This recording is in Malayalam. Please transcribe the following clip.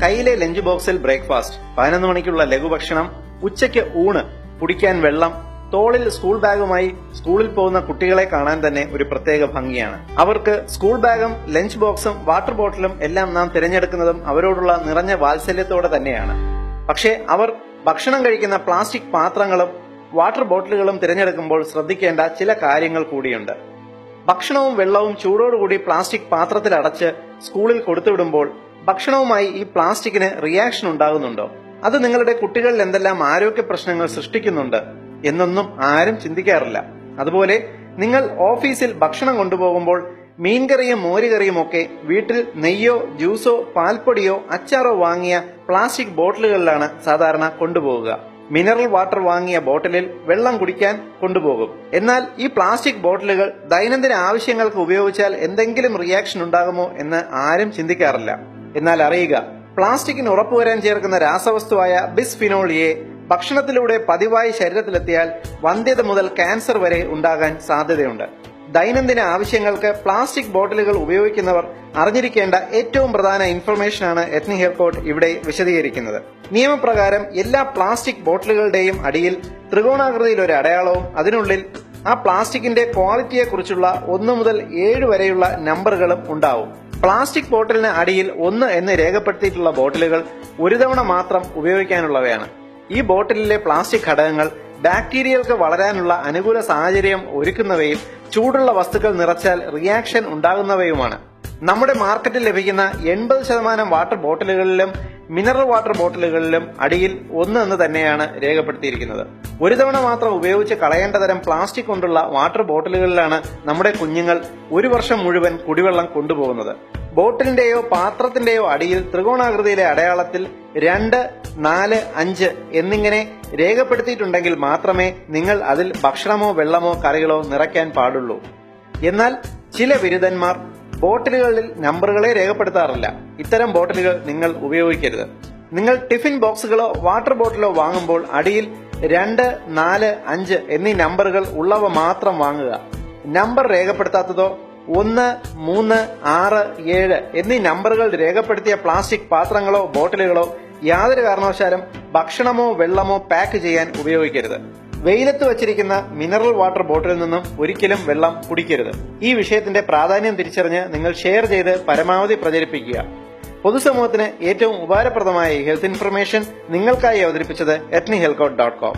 കയ്യിലെ ലഞ്ച് ബോക്സിൽ ബ്രേക്ക്ഫാസ്റ്റ്, 11 മണിക്കുള്ള ലഘുഭക്ഷണം, ഉച്ചയ്ക്ക് ഊണ്, കുടിക്കാൻ വെള്ളം, തോളിൽ സ്കൂൾ ബാഗുമായി സ്കൂളിൽ പോകുന്ന കുട്ടികളെ കാണാൻ തന്നെ ഒരു പ്രത്യേക ഭംഗിയാണ്. അവർക്ക് സ്കൂൾ ബാഗും ലഞ്ച് ബോക്സും വാട്ടർ ബോട്ടിലും എല്ലാം നാം തിരഞ്ഞെടുക്കുന്നതും അവരോടുള്ള നിറഞ്ഞ വാത്സല്യത്തോടെ തന്നെയാണ്. പക്ഷേ അവർ ഭക്ഷണം കഴിക്കുന്ന പ്ലാസ്റ്റിക് പാത്രങ്ങളും വാട്ടർ ബോട്ടിലുകളും തിരഞ്ഞെടുക്കുമ്പോൾ ശ്രദ്ധിക്കേണ്ട ചില കാര്യങ്ങൾ കൂടിയുണ്ട്. ഭക്ഷണവും വെള്ളവും ചൂടോടുകൂടി പ്ലാസ്റ്റിക് പാത്രത്തിൽ അടച്ച് സ്കൂളിൽ കൊടുത്തുവിടുമ്പോൾ ഭക്ഷണവുമായി ഈ പ്ലാസ്റ്റിക്കിന് റിയാക്ഷൻ ഉണ്ടാകുന്നുണ്ടോ? അത് നിങ്ങളുടെ കുട്ടികളിൽ എന്തെല്ലാം ആരോഗ്യ പ്രശ്നങ്ങൾ സൃഷ്ടിക്കുന്നുണ്ട് എന്നൊന്നും ആരും ചിന്തിക്കാറില്ല. അതുപോലെ നിങ്ങൾ ഓഫീസിൽ ഭക്ഷണം കൊണ്ടുപോകുമ്പോൾ മീൻകറിയും മോരുകറിയും ഒക്കെ വീട്ടിൽ നെയ്യോ ജ്യൂസോ പാൽപ്പൊടിയോ അച്ചാറോ വാങ്ങിയ പ്ലാസ്റ്റിക് ബോട്ടിലുകളിലാണ് സാധാരണ കൊണ്ടുപോകുക. മിനറൽ വാട്ടർ വാങ്ങിയ ബോട്ടിലിൽ വെള്ളം കുടിക്കാൻ കൊണ്ടുപോകും. എന്നാൽ ഈ പ്ലാസ്റ്റിക് ബോട്ടിലുകൾ ദൈനംദിന ആവശ്യങ്ങൾക്ക് ഉപയോഗിച്ചാൽ എന്തെങ്കിലും റിയാക്ഷൻ ഉണ്ടാകുമോ എന്ന് ആരും ചിന്തിക്കാറില്ല. എന്നാൽ അറിയുക, പ്ലാസ്റ്റിക്കിന് ഉറപ്പുവരാൻ ചേർക്കുന്ന രാസവസ്തുവായ ബിസ്ഫിനോൾ എ ഭക്ഷണത്തിലൂടെ പതിവായി ശരീരത്തിലെത്തിയാൽ വന്ധ്യത മുതൽ ക്യാൻസർ വരെ ഉണ്ടാകാൻ സാധ്യതയുണ്ട്. ദൈനംദിന ആവശ്യങ്ങൾക്ക് പ്ലാസ്റ്റിക് ബോട്ടിലുകൾ ഉപയോഗിക്കുന്നവർ അറിഞ്ഞിരിക്കേണ്ട ഏറ്റവും പ്രധാന ഇൻഫർമേഷനാണ് എത്നി ഹെൽത്ത് കോഡ് ഇവിടെ വിശദീകരിക്കുന്നത്. നിയമപ്രകാരം എല്ലാ പ്ലാസ്റ്റിക് ബോട്ടിലുകളുടെയും അടിയിൽ ത്രികോണാകൃതിയിൽ ഒരു അടയാളവും അതിനുള്ളിൽ ആ പ്ലാസ്റ്റിക്കിന്റെ ക്വാളിറ്റിയെ കുറിച്ചുള്ള 1 മുതൽ 7 വരെയുള്ള നമ്പറുകളും ഉണ്ടാവും. പ്ലാസ്റ്റിക് ബോട്ടിലിന് അടിയിൽ 1 എന്ന് രേഖപ്പെടുത്തിയിട്ടുള്ള ബോട്ടിലുകൾ ഒരു തവണ മാത്രം ഉപയോഗിക്കാനുള്ളവയാണ്. ഈ ബോട്ടിലിലെ പ്ലാസ്റ്റിക് ഘടകങ്ങൾ ബാക്ടീരിയകൾക്ക് വളരാനുള്ള അനുകൂല സാഹചര്യം ഒരുക്കുന്നവയും ചൂടുള്ള വസ്തുക്കൾ നിറച്ചാൽ റിയാക്ഷൻ ഉണ്ടാകുന്നവയുമാണ്. നമ്മുടെ മാർക്കറ്റിൽ ലഭിക്കുന്ന 80% വാട്ടർ ബോട്ടിലുകളിലും മിനറൽ വാട്ടർ ബോട്ടിലുകളിലും അടിയിൽ 1 എന്ന് തന്നെയാണ് രേഖപ്പെടുത്തിയിരിക്കുന്നത്. ഒരു തവണ മാത്രം ഉപയോഗിച്ച് കളയേണ്ട തരം പ്ലാസ്റ്റിക് കൊണ്ടുള്ള വാട്ടർ ബോട്ടിലുകളിലാണ് നമ്മുടെ കുഞ്ഞുങ്ങൾ ഒരു വർഷം മുഴുവൻ കുടിവെള്ളം കൊണ്ടുപോകുന്നത്. ബോട്ടിലിന്റെയോ പാത്രത്തിന്റെയോ അടിയിൽ ത്രികോണാകൃതിയിലെ അടയാളത്തിൽ 2, 4, 5 എന്നിങ്ങനെ രേഖപ്പെടുത്തിയിട്ടുണ്ടെങ്കിൽ മാത്രമേ നിങ്ങൾ അതിൽ ഭക്ഷണമോ വെള്ളമോ കറികളോ നിറയ്ക്കാൻ പാടുള്ളൂ. എന്നാൽ ചില ബിരുദന്മാർ ബോട്ടിലുകളിൽ നമ്പറുകളെ രേഖപ്പെടുത്താറില്ല. ഇത്തരം ബോട്ടിലുകൾ നിങ്ങൾ ഉപയോഗിക്കരുത്. നിങ്ങൾ ടിഫിൻ ബോക്സുകളോ വാട്ടർ ബോട്ടിലോ വാങ്ങുമ്പോൾ അടിയിൽ 2, 4, 5 എന്നീ നമ്പറുകൾ ഉള്ളവ മാത്രം വാങ്ങുക. നമ്പർ രേഖപ്പെടുത്താത്തതോ 1, 3, 6, 7 എന്നീ നമ്പറുകൾ രേഖപ്പെടുത്തിയ പ്ലാസ്റ്റിക് പാത്രങ്ങളോ ബോട്ടിലുകളോ യാതൊരു കാരണവശാലും ഭക്ഷണമോ വെള്ളമോ പാക്ക് ചെയ്യാൻ ഉപയോഗിക്കരുത്. വെയിലത്ത് വച്ചിരിക്കുന്ന മിനറൽ വാട്ടർ ബോട്ടിലിൽ നിന്നും ഒരിക്കലും വെള്ളം കുടിക്കരുത്. ഈ വിഷയത്തിന്റെ പ്രാധാന്യം തിരിച്ചറിഞ്ഞ് നിങ്ങൾ ഷെയർ ചെയ്ത് പരമാവധി പ്രചരിപ്പിക്കുക. പൊതുസമൂഹത്തിന് ഏറ്റവും ഉപകാരപ്രദമായ ഹെൽത്ത് ഇൻഫർമേഷൻ നിങ്ങൾക്കായി അവതരിപ്പിച്ചത് etnihealthcode.com.